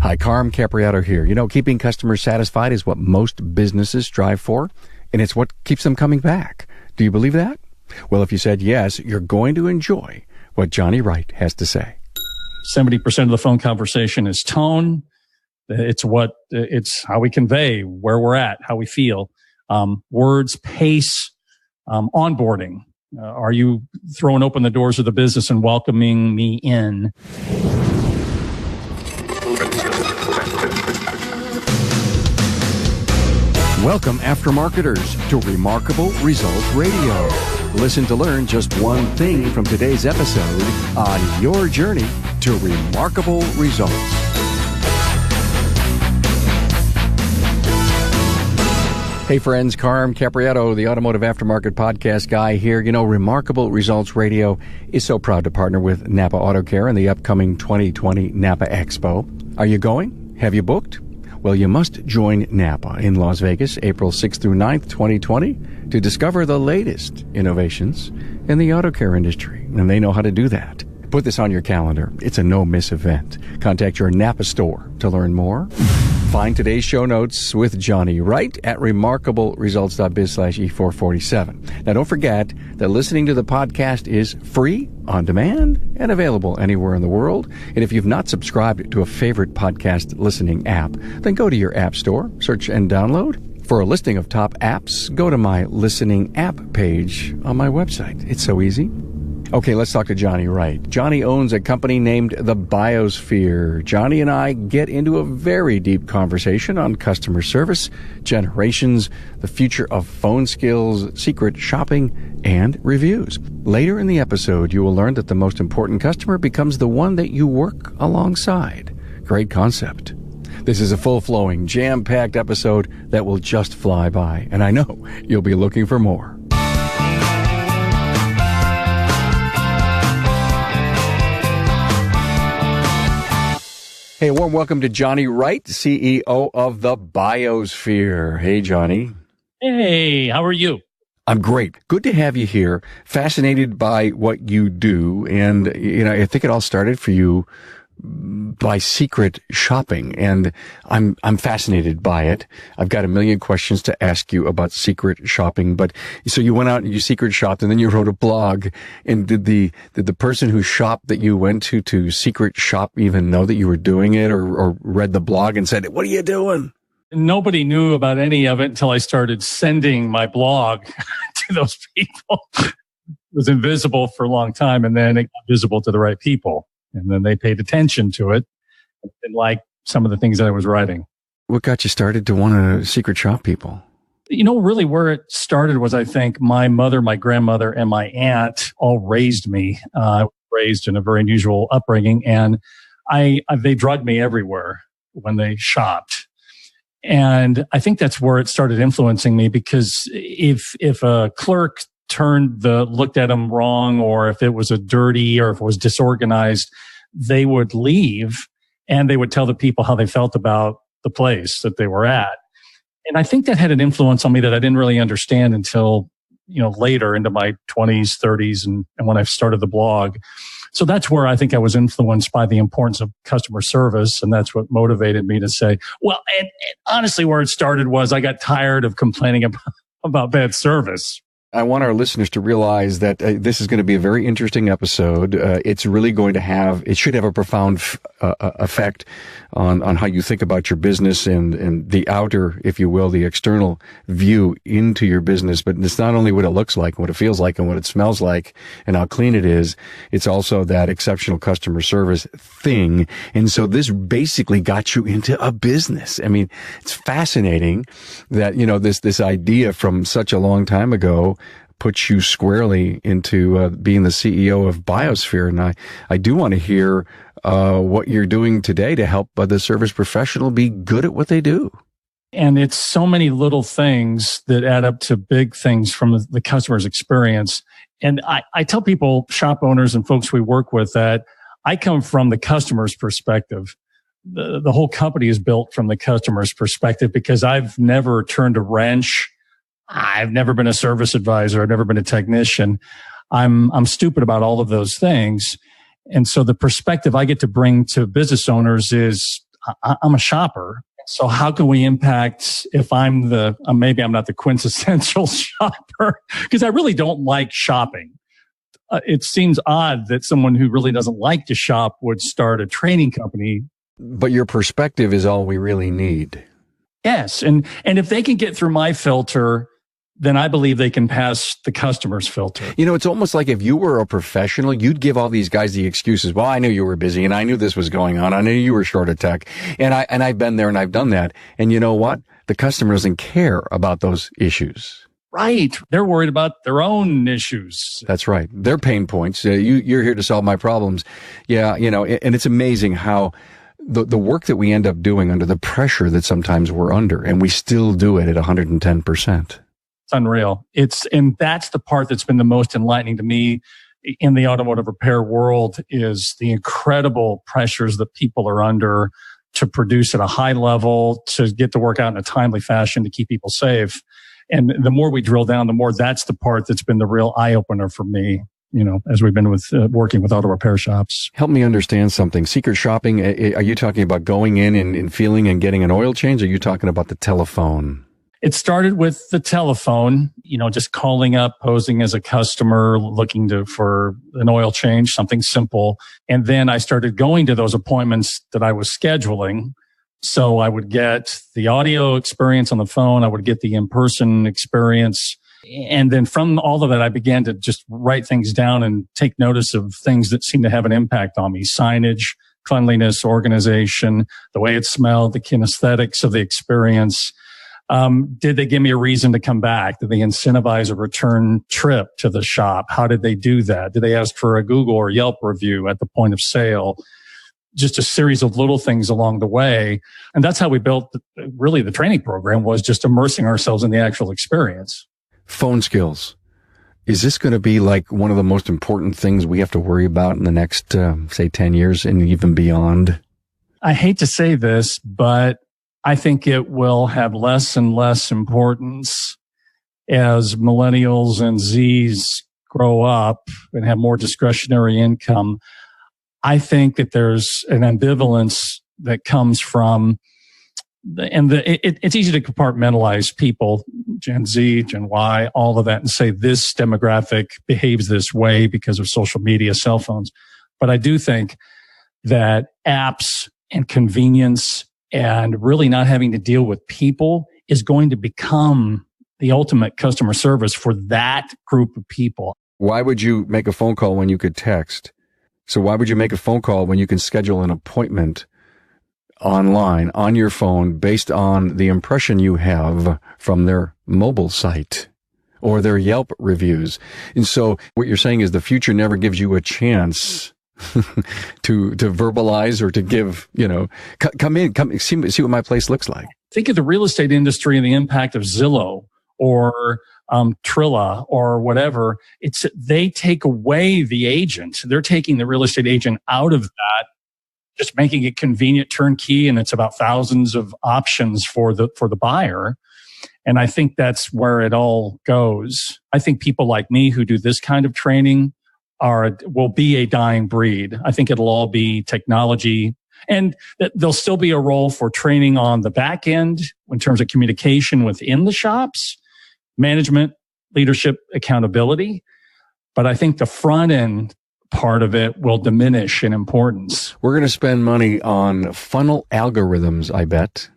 Hi, Carm Capriato here. You know, keeping customers satisfied is what most businesses strive for, and it's what keeps them coming back. Do you believe that? Well, if you said yes, you're going to enjoy what Jonnie Wright has to say. 70% of the phone conversation is tone. It's how we convey where we're at, how we feel. Words, pace, onboarding. Are you throwing open the doors of the business and welcoming me in? Welcome, aftermarketers, to Remarkable Results Radio. Listen to learn just one thing from today's episode on your journey to remarkable results. Hey friends, Carm Capriato, the Automotive Aftermarket Podcast guy here. You know, Remarkable Results Radio is so proud to partner with Napa Auto Care in the upcoming 2020 Napa Expo. Are you going? Have you booked? Well, you must join Napa in Las Vegas, April 6th through 9th, 2020, to discover the latest innovations in the auto care industry. And they know how to do that. Put this on your calendar. It's a no-miss event. Contact your Napa store to learn more. Find today's show notes with Jonnie Wright at remarkableresults.biz/E447. Now, don't forget that listening to the podcast is free, on demand, and available anywhere in the world. And if you've not subscribed to a favorite podcast listening app, then go to your app store, search and download. For a listing of top apps, go to my listening app page on my website. It's so easy. Okay, let's talk to Jonnie Wright. Jonnie owns a company named the Buyosphere. Jonnie and I get into a very deep conversation on customer service, generations, the future of phone skills, secret shopping, and reviews. Later in the episode, you will learn that the most important customer becomes the one that you work alongside. Great concept. This is a full-flowing, jam-packed episode that will just fly by, and I know you'll be looking for more. Hey, a warm welcome to Jonnie Wright, CEO of the Buyosphere. Hey, Jonnie. Hey, how are you? I'm great. Good to have you here. Fascinated by what you do. And, you know, I think it all started for you by secret shopping, and I'm fascinated by it. I've got a million questions to ask you about secret shopping, but so you went out and you secret shopped, and then you wrote a blog. And did the person who shopped that you went to secret shop even know that you were doing it, or read the blog and said, "What are you doing?" Nobody knew about any of it until I started sending my blog to those people. It was invisible for a long time, and then it got visible to the right people. And then they paid attention to it and liked some of the things that I was writing. What got you started to want to secret shop people? You know, really where it started was, I think, my mother, my grandmother, and my aunt all raised me. I was raised in a very unusual upbringing, and they drugged me everywhere when they shopped. And I think that's where it started influencing me, because if a clerk looked at them wrong, or if it was a dirty, or if it was disorganized, they would leave and they would tell the people how they felt about the place that they were at. And I think that had an influence on me that I didn't really understand until, you know, later into my 20s, 30s, and when I started the blog. So that's where I think I was influenced by the importance of customer service. And that's what motivated me to say, well, and honestly, where it started was I got tired of complaining about bad service. I want our listeners to realize that this is going to be a very interesting episode. It should have a profound effect on how you think about your business and the outer, if you will, the external view into your business. But it's not only what it looks like, what it feels like, and what it smells like, and how clean it is. It's also that exceptional customer service thing. And so this basically got you into a business. I mean, it's fascinating that, you know, this idea from such a long time ago puts you squarely into being the CEO of Buyosphere. And I do want to hear what you're doing today to help the service professional be good at what they do. And it's so many little things that add up to big things from the customer's experience. And I tell people, shop owners and folks we work with, that I come from the customer's perspective. The whole company is built from the customer's perspective, because I've never turned a wrench. I've never been a service advisor. I've never been a technician. I'm stupid about all of those things. And so the perspective I get to bring to business owners is I'm a shopper. So how can we impact if maybe I'm not the quintessential shopper, because I really don't like shopping. It seems odd that someone who really doesn't like to shop would start a training company. But your perspective is all we really need. Yes. And if they can get through my filter, then I believe they can pass the customer's filter. It's almost like if you were a professional, you'd give all these guys the excuses. Well, I knew you were busy and I knew this was going on. I knew you were short of tech and I've been there and I've done that. And you know what? The customer doesn't care about those issues. Right. They're worried about their own issues. That's right. Their pain points. You're here to solve my problems. Yeah. And it's amazing how the work that we end up doing under the pressure that sometimes we're under, and we still do it at 110%. It's unreal. And that's the part that's been the most enlightening to me in the automotive repair world, is the incredible pressures that people are under to produce at a high level, to get the work out in a timely fashion, to keep people safe. And the more we drill down, the more that's the part that's been the real eye opener for me, as we've been working with auto repair shops. Help me understand something. Secret shopping, are you talking about going in and feeling and getting an oil change? Or are you talking about the telephone? It started with the telephone, just calling up, posing as a customer, looking for an oil change, something simple. And then I started going to those appointments that I was scheduling. So I would get the audio experience on the phone. I would get the in-person experience. And then from all of that, I began to just write things down and take notice of things that seem to have an impact on me. Signage, cleanliness, organization, the way it smelled, the kinesthetics of the experience. Did they give me a reason to come back? Did they incentivize a return trip to the shop? How did they do that? Did they ask for a Google or Yelp review at the point of sale? Just a series of little things along the way. And that's how we built really the training program, was just immersing ourselves in the actual experience. Phone skills. Is this going to be like one of the most important things we have to worry about in the next, say, 10 years and even beyond? I hate to say this, but I think it will have less and less importance as millennials and Zs grow up and have more discretionary income. I think that there's an ambivalence that comes from, it's easy to compartmentalize people, Gen Z, Gen Y, all of that, and say this demographic behaves this way because of social media, cell phones. But I do think that apps and convenience and really not having to deal with people is going to become the ultimate customer service for that group of people. Why would you make a phone call when you could text? So why would you make a phone call when you can schedule an appointment online on your phone based on the impression you have from their mobile site or their Yelp reviews? And so what you're saying is the future never gives you a chance to verbalize or to give, come see what my place looks like. Think of the real estate industry and the impact of Zillow or Trilla or whatever. They take away the agent. They're taking the real estate agent out of that, just making it convenient, turnkey, and it's about thousands of options for the buyer. And I think that's where it all goes. I think people like me who do this kind of training will be a dying breed. I think it'll all be technology, and that there'll still be a role for training on the back end in terms of communication within the shops, management, leadership, accountability. But I think the front end part of it will diminish in importance. We're going to spend money on funnel algorithms, I bet.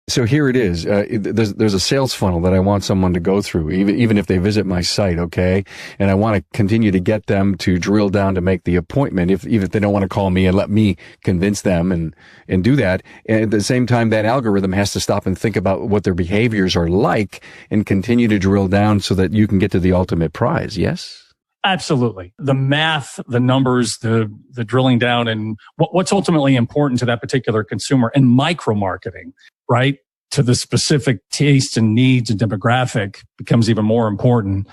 So here it is. There's a sales funnel that I want someone to go through, even if they visit my site, okay? And I want to continue to get them to drill down to make the appointment, even if they don't want to call me and let me convince them and do that. And at the same time, that algorithm has to stop and think about what their behaviors are like and continue to drill down so that you can get to the ultimate prize, yes? Absolutely. The math, the numbers, the drilling down, and what's ultimately important to that particular consumer, and micro marketing, right? To the specific taste and needs and demographic becomes even more important.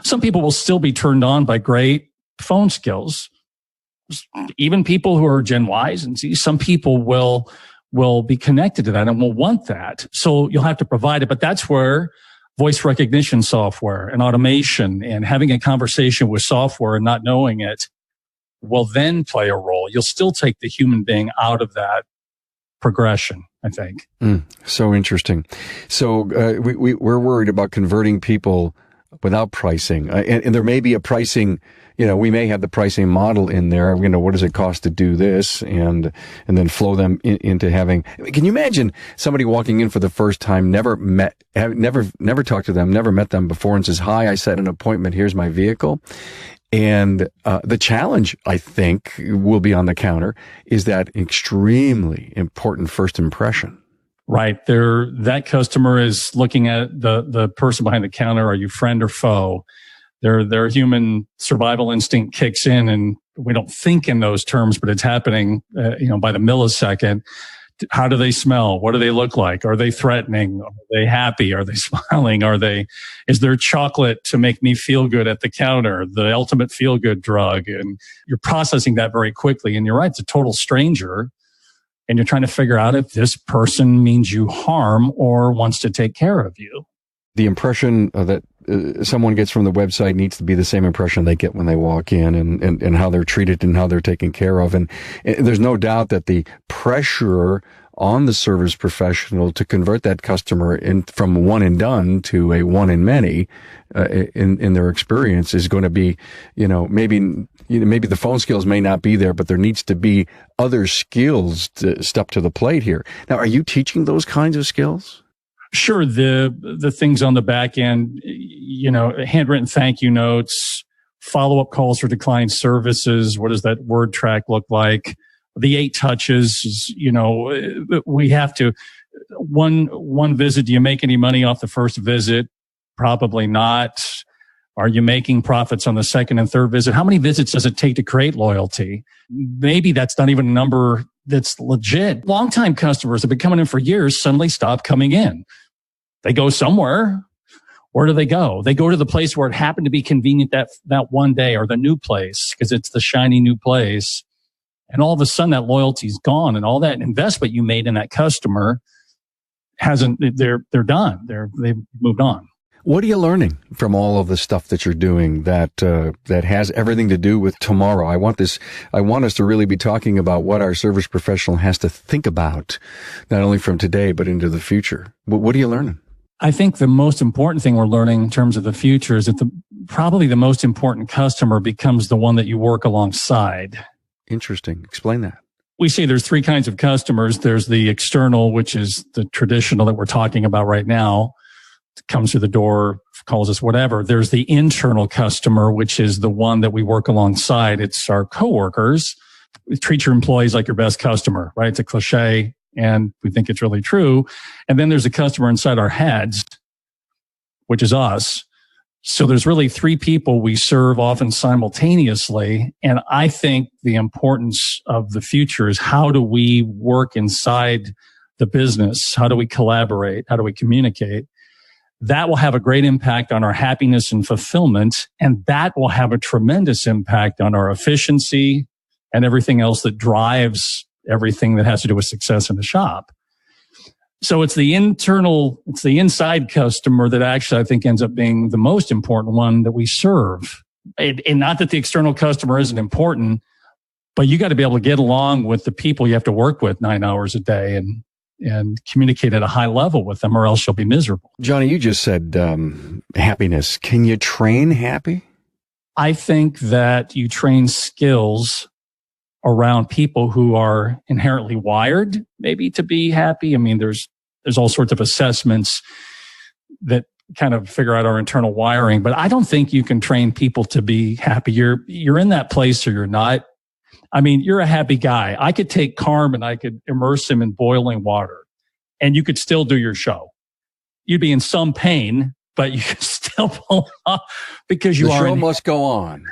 Some people will still be turned on by great phone skills. Even people who are Gen Ys and Zs, some people will be connected to that and will want that. So you'll have to provide it, but that's where voice recognition software and automation and having a conversation with software and not knowing it will then play a role. You'll still take the human being out of that progression, I think. So interesting. So we're worried about converting people without pricing, and there may be a pricing. We may have the pricing model in there. What does it cost to do this, and then flow them into having. Can you imagine somebody walking in for the first time, never talked to them, never met them before, and says, "Hi, I set an appointment. Here's my vehicle." And the challenge, I think, will be on the counter is that extremely important first impression. Right. That customer is looking at the person behind the counter. Are you friend or foe? Their human survival instinct kicks in, and we don't think in those terms, but it's happening, by the millisecond. How do they smell? What do they look like? Are they threatening? Are they happy? Are they smiling? Is there chocolate to make me feel good at the counter? The ultimate feel good drug. And you're processing that very quickly. And you're right. It's a total stranger. And you're trying to figure out if this person means you harm or wants to take care of you. The impression that someone gets from the website needs to be the same impression they get when they walk in, and how they're treated and how they're taken care of. And there's no doubt that the pressure on the service professional to convert that customer from one and done to a one and many in their experience is going to be, maybe the phone skills may not be there, but there needs to be other skills to step to the plate here. Now, are you teaching those kinds of skills? Sure. The things on the back end, handwritten thank you notes, follow-up calls for declined services. What does that word track look like? The 8 touches, we have to, one visit. Do you make any money off the first visit? Probably not. Are you making profits on the second and third visit? How many visits does it take to create loyalty? Maybe that's not even a number that's legit. Longtime customers have been coming in for years, suddenly stop coming in. They go somewhere. Where do they go? They go to the place where it happened to be convenient that one day, or the new place, because it's the shiny new place. And all of a sudden that loyalty's gone, and all that investment you made in that customer they're done. They've moved on. What are you learning from all of the stuff that you're doing that has everything to do with tomorrow? I want us to really be talking about what our service professional has to think about, not only from today, but into the future. What are you learning? I think the most important thing we're learning in terms of the future is that probably the most important customer becomes the one that you work alongside. Interesting. Explain that. We say there's 3 kinds of customers. There's the external, which is the traditional that we're talking about right now. Comes through the door, calls us whatever. There's the internal customer, which is the one that we work alongside. It's our coworkers. We treat your employees like your best customer, right? It's a cliche, and we think it's really true. And then there's a customer inside our heads, which is us. So there's really 3 people we serve often simultaneously. And I think the importance of the future is, how do we work inside the business? How do we collaborate? How do we communicate? That will have a great impact on our happiness and fulfillment. And that will have a tremendous impact on our efficiency and everything else that drives everything that has to do with success in the shop. So it's the inside customer that actually I think ends up being the most important one that we serve. And not that the external customer isn't important, but you got to be able to get along with the people you have to work with 9 hours a day and communicate at a high level with them, or else you'll be miserable. Jonnie, you just said happiness. Can you train happy? I think that you train skills around people who are inherently wired maybe to be happy. I mean, there's all sorts of assessments that kind of figure out our internal wiring, but I don't think you can train people to be happy. You're in that place or you're not. I mean, you're a happy guy. I could take Carm, I could immerse him in boiling water, and you could still do your show. You'd be in some pain, but you could still pull off because the show must go on.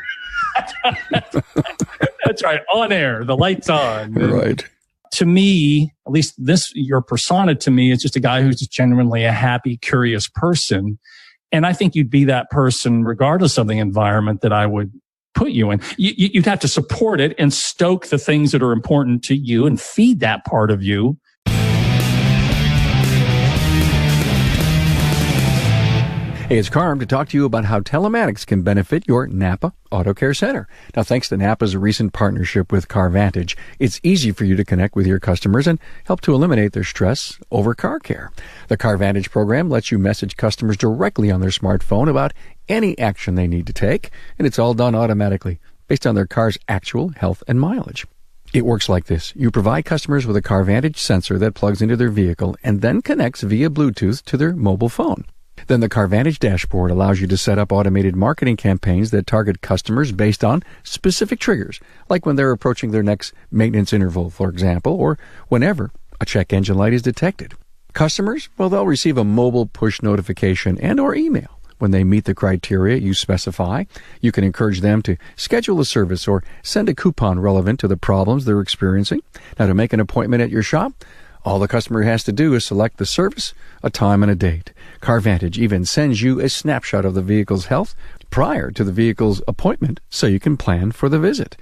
That's right. On air, the light's on. Right. To me, at least your persona to me is just a guy who's just genuinely a happy, curious person. And I think you'd be that person regardless of the environment that I would put you in. You'd have to support it and stoke the things that are important to you and feed that part of you. Hey, it's Carm to talk to you about how telematics can benefit your Napa Auto Care Center. Now, thanks to Napa's recent partnership with Vantage, it's easy for you to connect with your customers and help to eliminate their stress over car care. The Vantage program lets you message customers directly on their smartphone about any action they need to take, and it's all done automatically based on their car's actual health and mileage. It works like this. You provide customers with a Vantage sensor that plugs into their vehicle and then connects via Bluetooth to their mobile phone. Then the Vantage dashboard allows you to set up automated marketing campaigns that target customers based on specific triggers, like when they're approaching their next maintenance interval, for example, or whenever a check engine light is detected. Customers, well, they'll receive a mobile push notification and or email when they meet the criteria you specify. You can encourage them to schedule a service or send a coupon relevant to the problems they're experiencing. Now, to make an appointment at your shop, all the customer has to do is select the service, a time, and a date. Vantage even sends you a snapshot of the vehicle's health prior to the vehicle's appointment so you can plan for the visit.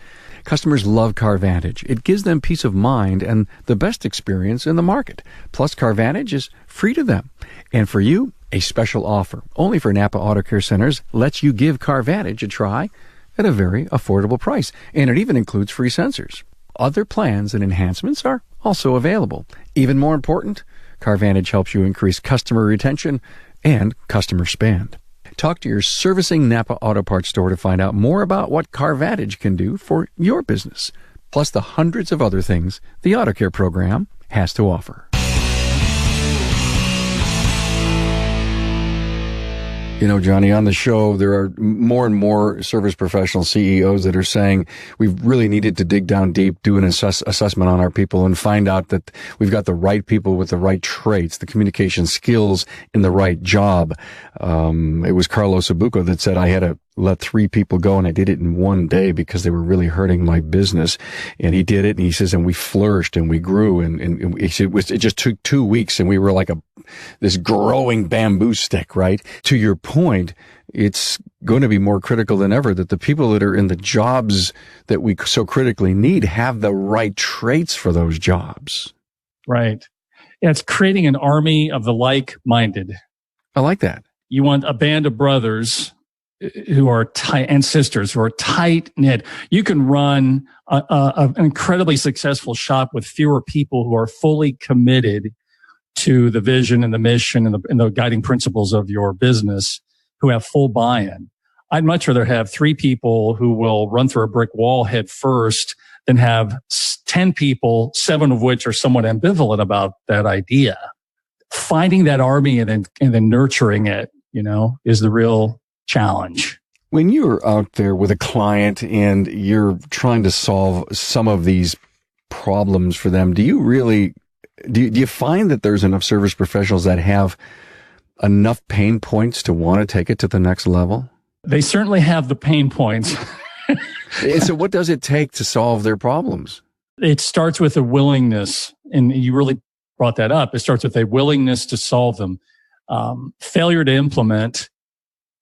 Customers love Vantage. It gives them peace of mind and the best experience in the market. Plus, Vantage is free to them. And for you, a special offer, only for Napa Auto Care Centers, lets you give Vantage a try at a very affordable price. And it even includes free sensors. Other plans and enhancements are also available. Even more important, Vantage helps you increase customer retention and customer spend. Talk to your servicing Napa Auto Parts store to find out more about what Vantage can do for your business, plus the hundreds of other things the Auto Care program has to offer. You know, Jonnie, on the show, there are more and more service professional CEOs that are saying we really needed to dig down deep, do an assessment on our people and find out that we've got the right people with the right traits, the communication skills in the right job. It was Carlos Abuco that said I had to let 3 people go, and I did it in one day because they were really hurting my business. And he did it, and he says, and we flourished and we grew, and it just took 2 weeks, and we were like this growing bamboo stick, right? To your point, it's going to be more critical than ever that the people that are in the jobs that we so critically need have the right traits for those jobs. Right. Yeah, it's creating an army of the like-minded. I like that. You want a band of brothers who are tight and sisters who are tight knit. You can run an incredibly successful shop with fewer people who are fully committed to the vision and the mission and the guiding principles of your business, who have full buy-in. I'd much rather have 3 people who will run through a brick wall head first than have 10 people, 7 of which are somewhat ambivalent about that idea. Finding that army and then nurturing it, is the real challenge. When you're out there with a client and you're trying to solve some of these problems for them, do you find that there's enough service professionals that have enough pain points to want to take it to the next level? They certainly have the pain points. And so what does it take to solve their problems? It starts with a willingness, and you really brought that up. It starts with a willingness to solve them. Failure to implement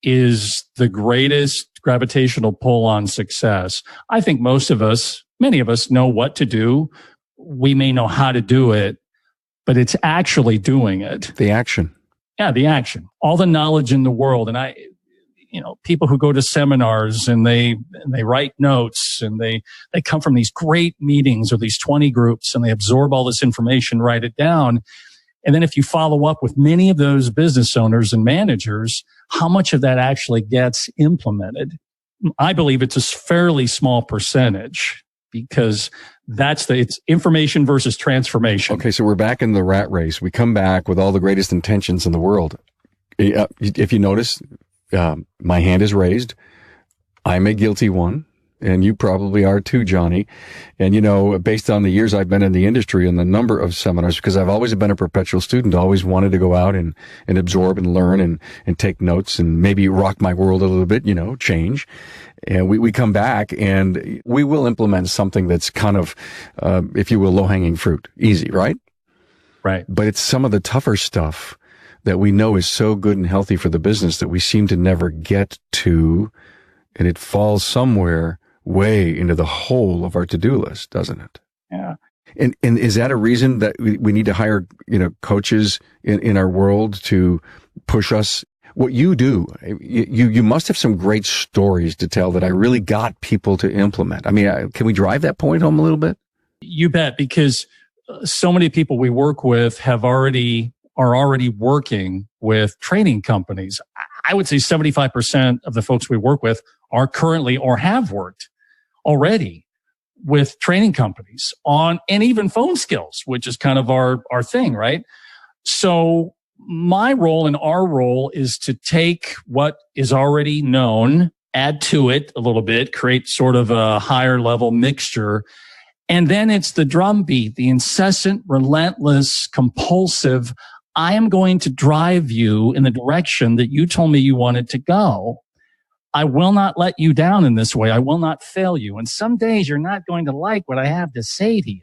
is the greatest gravitational pull on success. I think many of us know what to do. We may know how to do it, but it's actually doing it. The action. Yeah, the action. All the knowledge in the world. And people who go to seminars and they write notes and they come from these great meetings or these 20 groups and they absorb all this information, write it down. And then if you follow up with many of those business owners and managers, how much of that actually gets implemented? I believe it's a fairly small percentage because it's information versus transformation. Okay, so we're back in the rat race. We come back with all the greatest intentions in the world. If you notice, my hand is raised. I'm a guilty one. And you probably are too, Jonnie. And, based on the years I've been in the industry and the number of seminars, because I've always been a perpetual student, always wanted to go out and absorb and learn and take notes and maybe rock my world a little bit, change. And we come back and we will implement something that's kind of, if you will, low-hanging fruit. Easy, right? Right. But it's some of the tougher stuff that we know is so good and healthy for the business that we seem to never get to, and it falls somewhere way into the whole of our to-do list, doesn't it? Yeah. And is that a reason that we need to hire, coaches in our world to push us? what you do, you must have some great stories to tell that I really got people to implement. I mean, can we drive that point home a little bit? You bet, because so many people we work with are already working with training companies. I would say 75% of the folks we work with are currently or have worked already with training companies on, and even phone skills, which is kind of our thing, right? So my role and our role is to take what is already known, add to it a little bit, create sort of a higher level mixture. And then it's the drumbeat, the incessant, relentless, compulsive, I am going to drive you in the direction that you told me you wanted to go. I will not let you down in this way. I will not fail you. And some days you're not going to like what I have to say to you.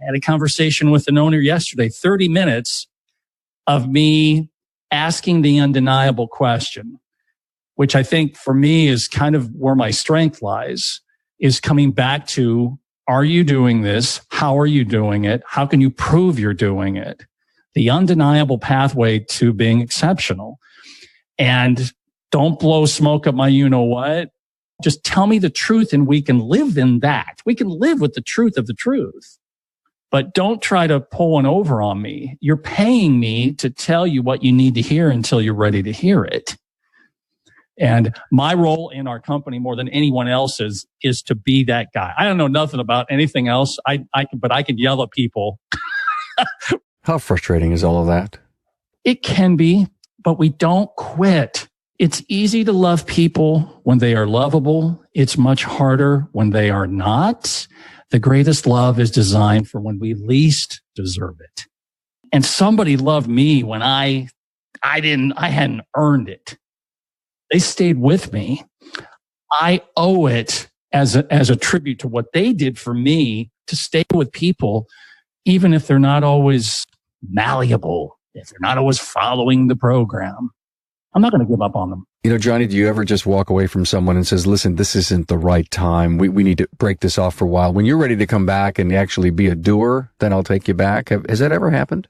I had a conversation with an owner yesterday, 30 minutes of me asking the undeniable question, which I think for me is kind of where my strength lies, is coming back to, are you doing this? How are you doing it? How can you prove you're doing it? The undeniable pathway to being exceptional. And don't blow smoke up my you-know-what. Just tell me the truth and we can live in that. We can live with the truth of the truth. But don't try to pull one over on me. You're paying me to tell you what you need to hear until you're ready to hear it. And my role in our company more than anyone else's is to be that guy. I don't know nothing about anything else. But I can yell at people. How frustrating is all of that? It can be, but we don't quit. It's easy to love people when they are lovable. It's much harder when they are not. The greatest love is designed for when we least deserve it. And somebody loved me when I hadn't earned it. They stayed with me. I owe it as a tribute to what they did for me to stay with people, even if they're not always malleable, if they're not always following the program. I'm not going to give up on them. You know, Jonnie, do you ever just walk away from someone and says, listen, this isn't the right time. We need to break this off for a while. When you're ready to come back and actually be a doer, then I'll take you back. Has that ever happened?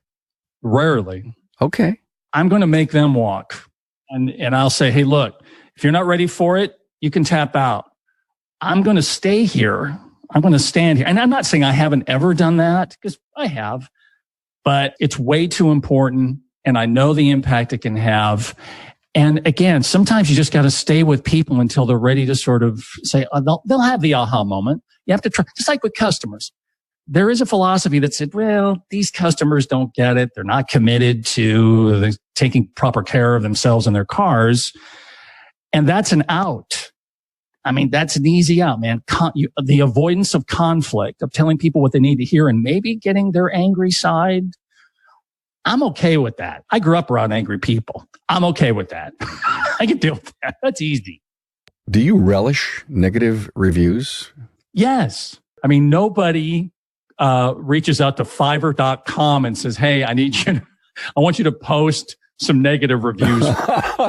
Rarely. Okay. I'm going to make them walk. And I'll say, hey, look, if you're not ready for it, you can tap out. I'm going to stay here. I'm going to stand here. And I'm not saying I haven't ever done that, because I have, but it's way too important. And I know the impact it can have. And again, sometimes you just got to stay with people until they're ready to sort of say, they'll have the aha moment. You have to try, just like with customers. There is a philosophy that said, well, these customers don't get it. They're not committed to taking proper care of themselves and their cars. And that's an out. I mean, that's an easy out, man. The avoidance of conflict, of telling people what they need to hear and maybe getting their angry side. I'm okay with that. I grew up around angry people. I'm okay with that. I can deal with that. That's easy. Do you relish negative reviews? Yes. I mean, nobody reaches out to Fiverr.com and says, hey, I want you to post some negative reviews.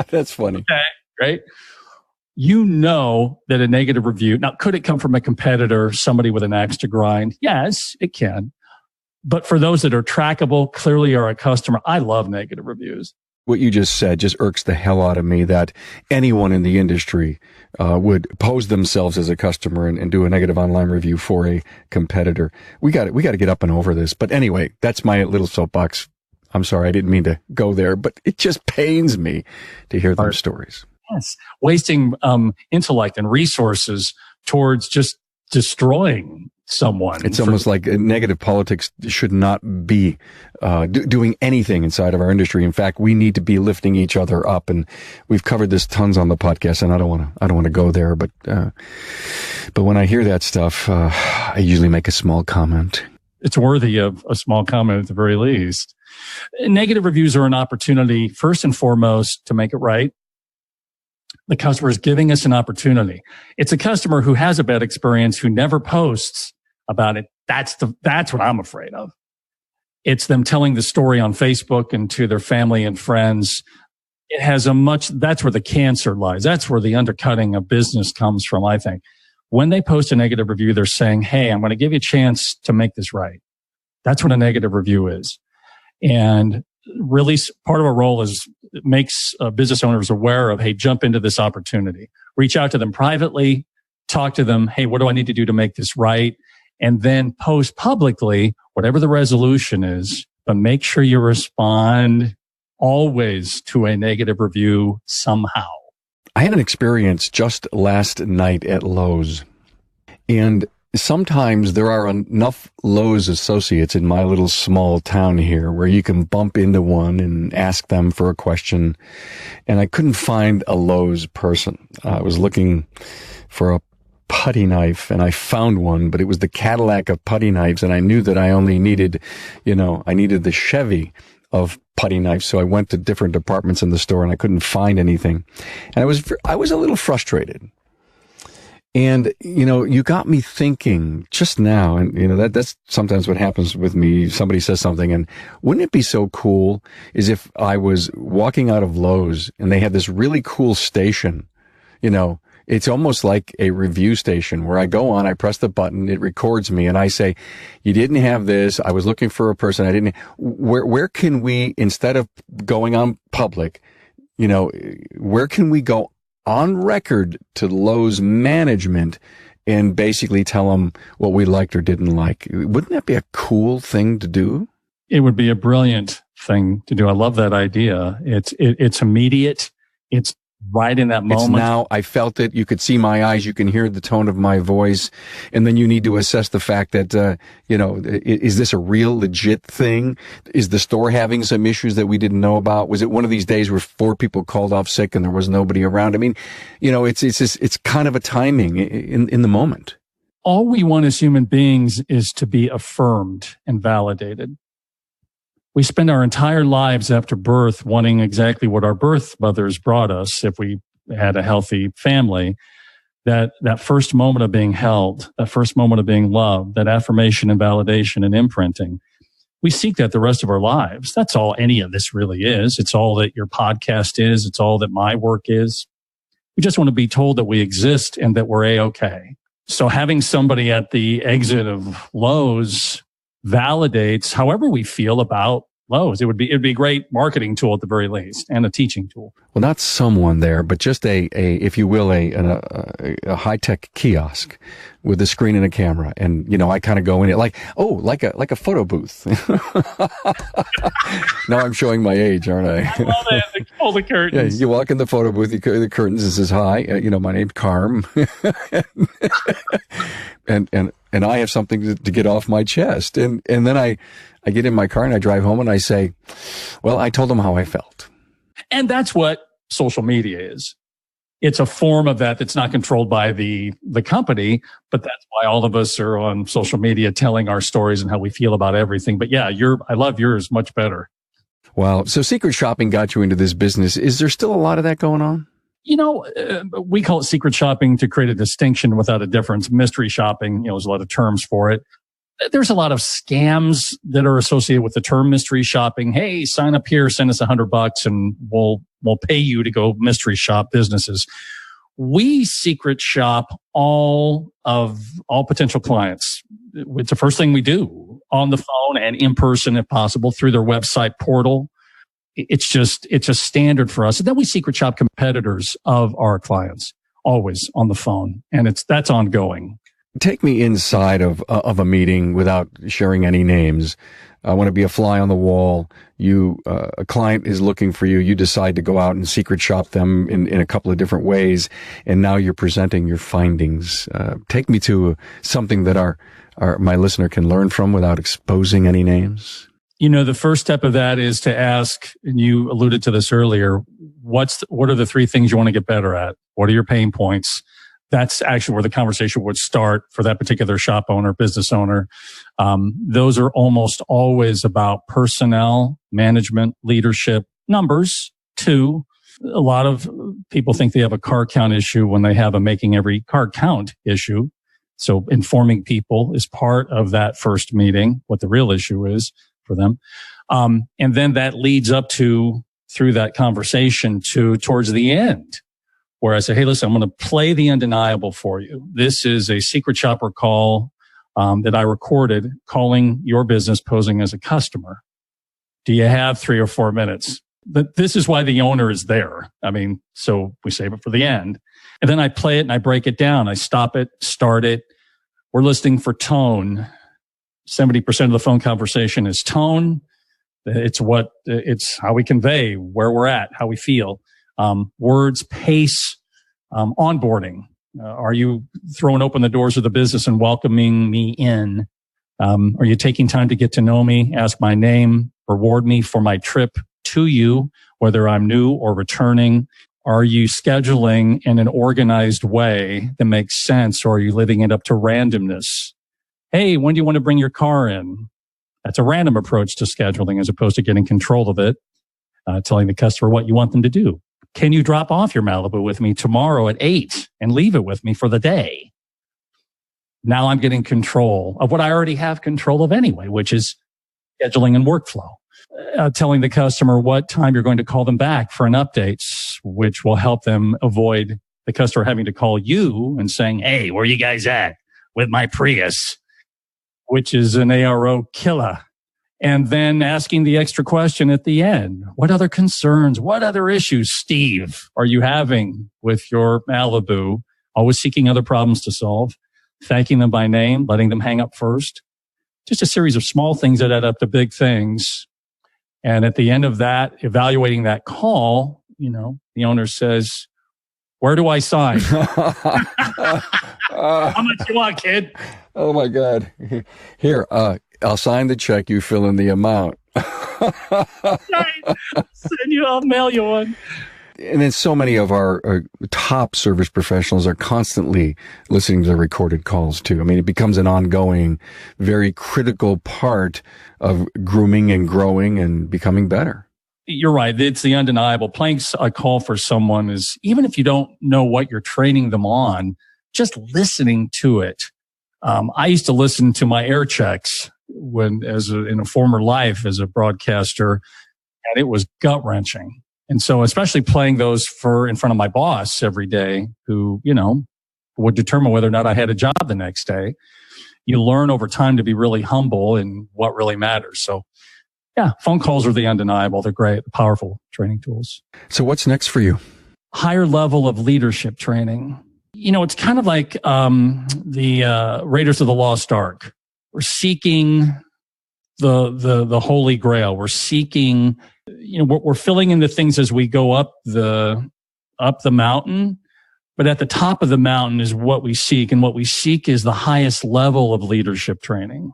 That's funny. Okay, right? You know that a negative review, now could it come from a competitor, somebody with an axe to grind? Yes, it can. But for those that are trackable, clearly are a customer, I love negative reviews. What you just said just irks the hell out of me, that anyone in the industry would pose themselves as a customer and do a negative online review for a competitor. We got to get up and over this. But anyway, that's my little soapbox. I'm sorry, I didn't mean to go there, but it just pains me to hear those stories. Yes, wasting intellect and resources towards just destroying someone. It's almost like negative politics should not be doing anything inside of our industry. In fact, we need to be lifting each other up, and we've covered this tons on the podcast. And I don't want to go there, but when I hear that stuff, I usually make a small comment. It's worthy of a small comment at the very least. Negative reviews are an opportunity, first and foremost, to make it right. The customer is giving us an opportunity. It's a customer who has a bad experience, who never posts about it. That's what I'm afraid of. It's them telling the story on Facebook and to their family and friends. It has that's where the cancer lies. That's where the undercutting of business comes from, I think. When they post a negative review, they're saying, hey, I'm going to give you a chance to make this right. That's what a negative review is. And really part of our role is it makes business owners aware of, hey, jump into this opportunity, reach out to them privately, talk to them. Hey, what do I need to do to make this right? And then post publicly, whatever the resolution is, but make sure you respond always to a negative review somehow. I had an experience just last night at Lowe's, and sometimes there are enough Lowe's associates in my little small town here where you can bump into one and ask them for a question. And I couldn't find a Lowe's person. I was looking for a putty knife and I found one, but it was the Cadillac of putty knives. And I knew that I only needed, I needed the Chevy of putty knives. So I went to different departments in the store and I couldn't find anything. And I was a little frustrated. And, you got me thinking just now, and, that's sometimes what happens with me. Somebody says something, and wouldn't it be so cool is if I was walking out of Lowe's and they had this really cool station, it's almost like a review station where I go on, I press the button, it records me, and I say, you didn't have this. I was looking for a person. I didn't. Where can we, instead of going on public, where can we go on record to Lowe's management and basically tell them what we liked or didn't like? Wouldn't that be a cool thing to do? It would be a brilliant thing to do. I love that idea. It's immediate. It's right in that moment. It's now. I felt it. You could see my eyes. You can hear the tone of my voice. And then you need to assess the fact that, is this a real legit thing? Is the store having some issues that we didn't know about? Was it one of these days where 4 people called off sick and there was nobody around? I mean, it's kind of a timing in the moment. All we want as human beings is to be affirmed and validated. We spend our entire lives after birth wanting exactly what our birth mothers brought us if we had a healthy family. That first moment of being held, that first moment of being loved, that affirmation and validation and imprinting. We seek that the rest of our lives. That's all any of this really is. It's all that your podcast is. It's all that my work is. We just want to be told that we exist and that we're A-okay. So having somebody at the exit of Lowe's validates however we feel about Lowe's. It'd be a great marketing tool at the very least, and a teaching tool. Well, not someone there, but just if you will, a high-tech kiosk with a screen and a camera. And, I kind of go in it like a photo booth. Now I'm showing my age, aren't I? I love it. All the curtains. Yeah, you walk in the photo booth, the curtains, it says, hi, my name's Carm. and I have something to get off my chest. And then I get in my car and I drive home and I say, well, I told them how I felt. And that's what social media is. It's a form of that that's not controlled by the company, but that's why all of us are on social media telling our stories and how we feel about everything. But yeah, I love yours much better. Wow. So secret shopping got you into this business. Is there still a lot of that going on? We call it secret shopping to create a distinction without a difference. Mystery shopping, there's a lot of terms for it. There's a lot of scams that are associated with the term mystery shopping. Hey, sign up here, send us $100 and we'll pay you to go mystery shop businesses. We secret shop all potential clients. It's the first thing we do on the phone and in person if possible through their website portal. It's a standard for us. And then we secret shop competitors of our clients always on the phone. And that's ongoing. Take me inside of a meeting without sharing any names. I want to be a fly on the wall. A client is looking for you. You decide to go out and secret shop them in a couple of different ways. And now you're presenting your findings. Take me to something that my listener can learn from without exposing any names. The first step of that is to ask, and you alluded to this earlier, what are the 3 things you want to get better at? What are your pain points? That's actually where the conversation would start for that particular shop owner, business owner. Those are almost always about personnel, management, leadership, numbers. 2, a lot of people think they have a car count issue when they have a making every car count issue. So informing people is part of that first meeting, what the real issue is for them. And then that leads up through that conversation towards the end, where I say, hey, listen, I'm going to play the undeniable for you. This is a secret shopper call that I recorded calling your business posing as a customer. Do you have 3 or 4 minutes? But this is why the owner is there. I mean, so we save it for the end. And then I play it and I break it down. I stop it, start it. We're listening for tone. 70% of the phone conversation is tone. It's how we convey where we're at, how we feel. Words, pace, onboarding. Are you throwing open the doors of the business and welcoming me in? Are you taking time to get to know me, ask my name, reward me for my trip to you, whether I'm new or returning? Are you scheduling in an organized way that makes sense, or are you living it up to randomness? Hey, when do you want to bring your car in? That's a random approach to scheduling as opposed to getting control of it, telling the customer what you want them to do. Can you drop off your Malibu with me tomorrow at 8 and leave it with me for the day? Now I'm getting control of what I already have control of anyway, which is scheduling and workflow. Telling the customer what time you're going to call them back for an update, which will help them avoid the customer having to call you and saying, hey, where you guys at with my Prius, which is an ARO killer. And then asking the extra question at the end. What other concerns, what other issues, Steve, are you having with your Malibu? Always seeking other problems to solve, thanking them by name, letting them hang up first. Just a series of small things that add up to big things. And at the end of that, evaluating that call, the owner says, where do I sign? How much you want, kid? Oh my God. Here, I'll sign the check. You fill in the amount. I'll mail you one. And then so many of our top service professionals are constantly listening to the recorded calls too. I mean, it becomes an ongoing, very critical part of grooming and growing and becoming better. You're right. It's the undeniable. Playing a call for someone is, even if you don't know what you're training them on, just listening to it. I used to listen to my air checks in a former life as a broadcaster, and it was gut wrenching. And so, especially playing those in front of my boss every day, who, would determine whether or not I had a job the next day. You learn over time to be really humble in what really matters. So, yeah, phone calls are the undeniable. They're great, powerful training tools. So what's next for you? Higher level of leadership training. It's kind of like the Raiders of the Lost Ark. We're seeking the Holy Grail. We're seeking, we're filling in the things as we go up the mountain, but at the top of the mountain is what we seek, and what we seek is the highest level of leadership training.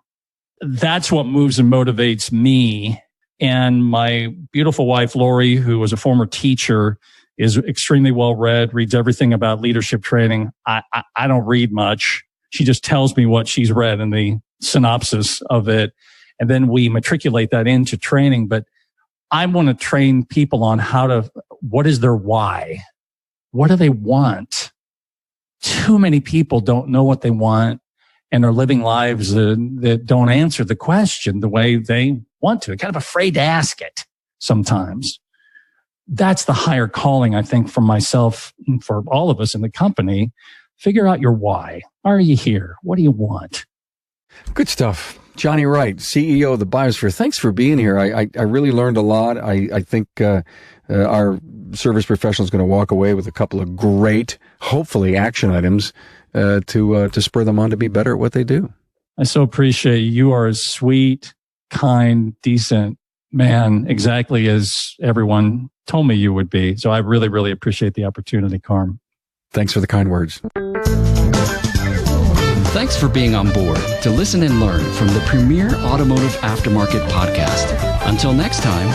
That's what moves and motivates me. And my beautiful wife, Lori, who was a former teacher, is extremely well read, reads everything about leadership training. I don't read much. She just tells me what she's read in the synopsis of it. And then we matriculate that into training. But I want to train people on what is their why? What do they want? Too many people don't know what they want and are living lives that don't answer the question the way they want to. They're kind of afraid to ask it sometimes. That's the higher calling, I think, for myself and for all of us in the company. Figure out your why. Why are you here? What do you want? Good stuff. Jonnie Wright, CEO of the Buyosphere. Thanks for being here. I really learned a lot. I think our service professional is going to walk away with a couple of great, hopefully, action items to spur them on to be better at what they do. I so appreciate you. You are a sweet, kind, decent man, exactly as everyone told me you would be. So I really, really appreciate the opportunity, Carm. Thanks for the kind words. Thanks for being on board to listen and learn from the premier automotive aftermarket podcast. Until next time,